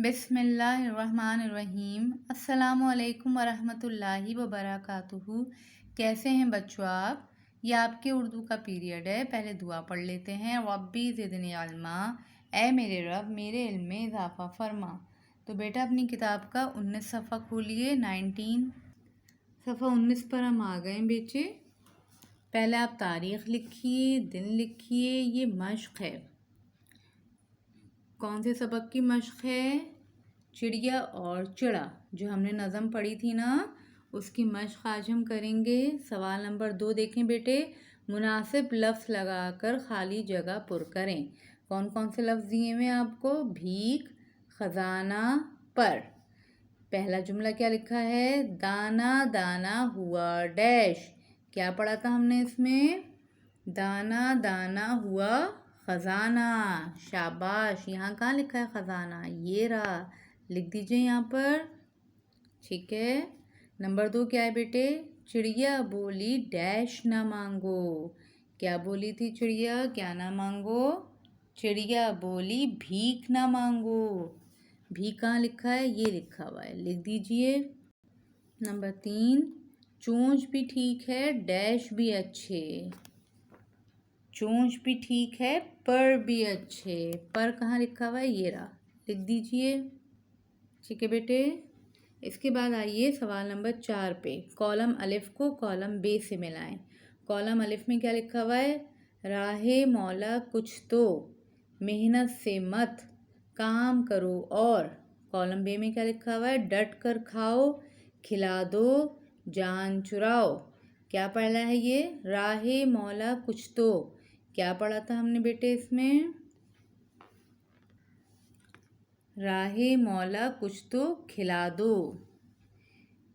बिस्मिल्लाहिर्रहमानिर्रहीम। अस्सलामुअलैकुम वरहमतुल्लाहि वबरकातुहू। कैसे हैं बच्चों आप? ये आपके उर्दू का पीरियड है। पहले दुआ पढ़ लेते हैं। रब्बी ज़िदनी इल्मा, ए मेरे रब मेरे इल्म में इजाफ़ा फरमा। तो बेटा अपनी किताब का 19 सफ़ा खोलिए। 19 पर हम आ गए बेटे। पहले आप तारीख़ लिखिए, दिन लिखिए। ये मश्क है। कौन से सबक की मश्क है? चिड़िया और चिड़ा, जो हमने नज़म पढ़ी थी ना, उसकी मश्क आज हम करेंगे। सवाल नंबर 2 देखें बेटे। मुनासिब लफ्ज़ लगाकर खाली जगह पुर करें। कौन कौन से लफ्ज़ दिए हुए हैं आपको? भीख, ख़जाना, पर। पहला जुमला क्या लिखा है? दाना दाना हुआ डैश। क्या पढ़ा था हमने इसमें? दाना दाना हुआ ख़जाना। शाबाश। यहाँ कहाँ लिखा है ख़जाना? ये रहा, लिख दीजिए यहाँ पर। ठीक है। नंबर 2 क्या है बेटे? चिड़िया बोली डैश ना मांगो। क्या बोली थी चिड़िया? क्या ना मांगो? चिड़िया बोली भीख ना मांगो। भीख कहाँ लिखा है? ये लिखा हुआ है, लिख दीजिए। नंबर 3, चोंच भी ठीक है, डैश भी अच्छे। चोंच भी ठीक है, पर भी अच्छे। पर कहाँ लिखा हुआ है? ये रहा, लिख दीजिए। ठीक है बेटे। इसके बाद आइए सवाल नंबर 4 पे। कॉलम अलिफ को कॉलम बे से मिलाएं। कॉलम अलिफ में क्या लिखा हुआ है? राहे मौला कुछ तो, मेहनत से मत, काम करो और। कॉलम बे में क्या लिखा हुआ है? डट कर खाओ, खिला दो, जान चुराओ। क्या पढ़ा है ये? राहे मौला कुछ तो। क्या पढ़ा था हमने बेटे इसमें? राहे मौला कुछ तो खिला दो।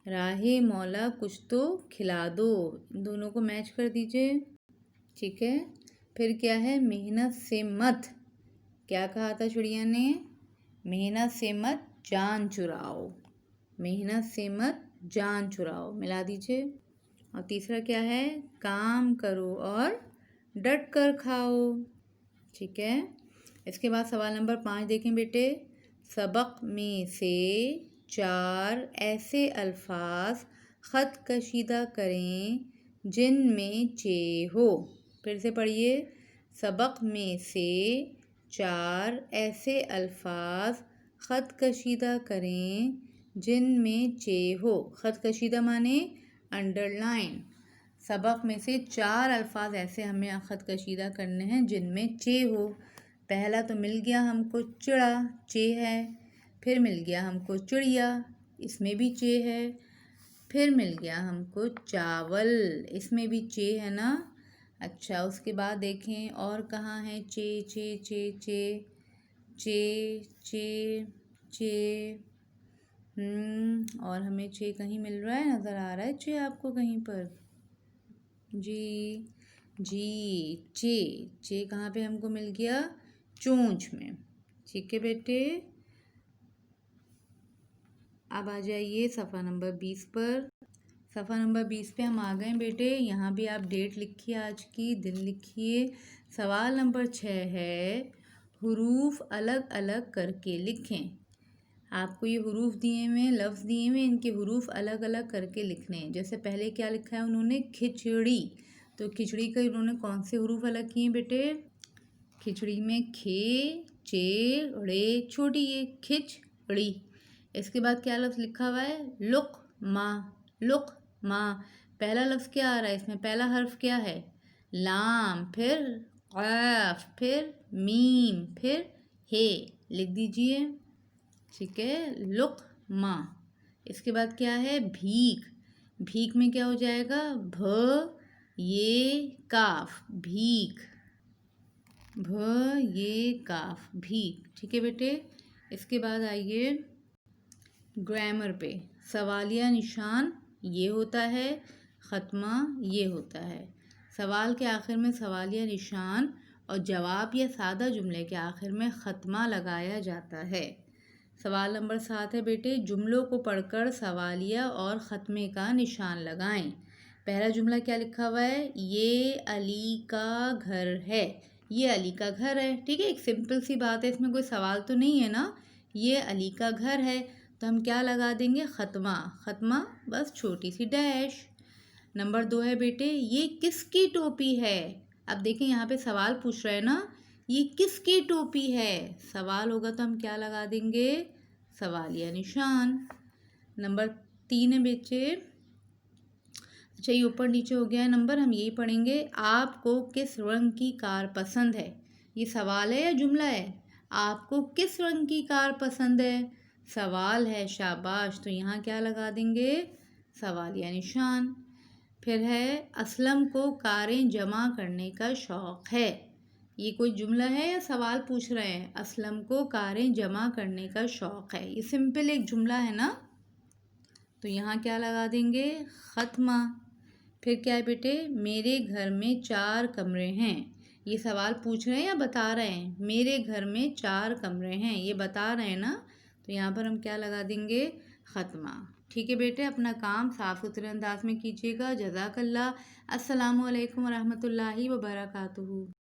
राहे मौला कुछ तो खिला दो। इन दोनों को मैच कर दीजिए। ठीक है। फिर क्या है? मेहनत से मत। क्या कहा था चिड़िया ने? मेहनत से मत जान चुराओ। मेहनत से मत जान चुराओ, मिला दीजिए। और तीसरा क्या है? काम करो और डट कर खाओ। ठीक है। इसके बाद सवाल नंबर 5 देखें बेटे। सबक में से 4 ऐसे अल्फाज ख़त कशीदा करें जिनमें चे हो। फिर से पढ़िए। सबक में से 4 ऐसे अल्फाज ख़त कशीदा करें जिनमें चे हो। ख़त कशीदा माने अंडरलाइन। सबक में से 4 अल्फाज ऐसे हमें ख़त कशीदा करने हैं जिनमें चे हो। पहला तो मिल गया हमको चिड़ा, चे है। फिर मिल गया हमको चिड़िया, इसमें भी चे है। फिर मिल गया हमको चावल, इसमें भी चे है ना। अच्छा, उसके बाद देखें और कहाँ है चे चे चे चे चे चे चे। और हमें चे कहीं मिल रहा है? नज़र आ रहा है चे आपको कहीं पर? जी जी, चे। चे कहाँ पे हमको मिल गया? चोंच में। ठीक है बेटे। अब आ जाइए सफ़ा नंबर 20 पर। सफ़ा नंबर 20 पे हम आ गए बेटे। यहाँ भी आप डेट लिखिए, आज की दिन लिखिए। सवाल नंबर 6 है, हुरूफ अलग अलग करके लिखें। आपको ये हुरूफ दिए हुए, लफ्ज़ दिए हुए, इनके हुरूफ अलग अलग करके लिखने हैं। जैसे पहले क्या लिखा है उन्होंने? खिचड़ी। तो खिचड़ी का इन्होंने कौन से हुरूफ अलग किए बेटे? खिचड़ी में खे, चे, ड़े, छोटी ये खिचड़ी। इसके बाद क्या लफ्ज़ लिखा हुआ है? लुक माँ। लुक माँ। पहला लफ्ज़ क्या आ रहा है इसमें? पहला हर्फ क्या है? लाम, फिर क़ाफ, फिर मीम, फिर हे। लिख दीजिए। ठीक है। लुक माँ। इसके बाद क्या है? भीख। भीख में क्या हो जाएगा? भ ये काफ, भीख। भ ये काफ, भीख। ठीक है बेटे। इसके बाद आइए ग्रामर पे। सवालिया निशान ये होता है, ख़त्मा ये होता है। सवाल के आखिर में सवालिया निशान और जवाब या सादा जुमले के आखिर में ख़त्मा लगाया जाता है। सवाल नंबर 7 है बेटे। जुमलों को पढ़कर सवालिया और ख़त्मे का निशान लगाएं। पहला जुमला क्या लिखा हुआ है? ये अली का घर है। ये अली का घर है। ठीक है, एक सिंपल सी बात है, इसमें कोई सवाल तो नहीं है ना। ये अली का घर है, तो हम क्या लगा देंगे, ख़त्मा। ख़त्मा बस छोटी सी डैश। नंबर 2 है बेटे, ये किसकी टोपी है। अब देखें यहाँ पे सवाल पूछ रहे हैं ना, ये किसकी टोपी है। सवाल होगा तो हम क्या लगा देंगे, सवालिया निशान। नंबर 3 है बच्चे, अच्छा ये ऊपर नीचे हो गया है नंबर, हम यही पढ़ेंगे। आपको किस रंग की कार पसंद है। ये सवाल है या जुमला है, आपको किस रंग की कार पसंद है, सवाल है, शाबाश। तो यहाँ क्या लगा देंगे, सवालिया निशान। फिर है, असलम को कारें जमा करने का शौक़ है। ये कोई जुमला है या सवाल पूछ रहे हैं, असलम को कारें जमा करने का शौक़ है, ये सिंपल एक जुमला है ना, तो यहाँ क्या लगा देंगे, ख़त्मा। फिर क्या है बेटे, मेरे घर में 4 कमरे हैं। ये सवाल पूछ रहे हैं या बता रहे हैं, मेरे घर में 4 कमरे हैं, ये बता रहे हैं ना, तो यहाँ पर हम क्या लगा देंगे, ख़त्मा। ठीक है बेटे, अपना काम साफ़ सुथरे अंदाज में कीजिएगा। जज़ाकल्लाह। अस्सलामु अलैकुम व रहमतुल्लाहि व बरकातुहू।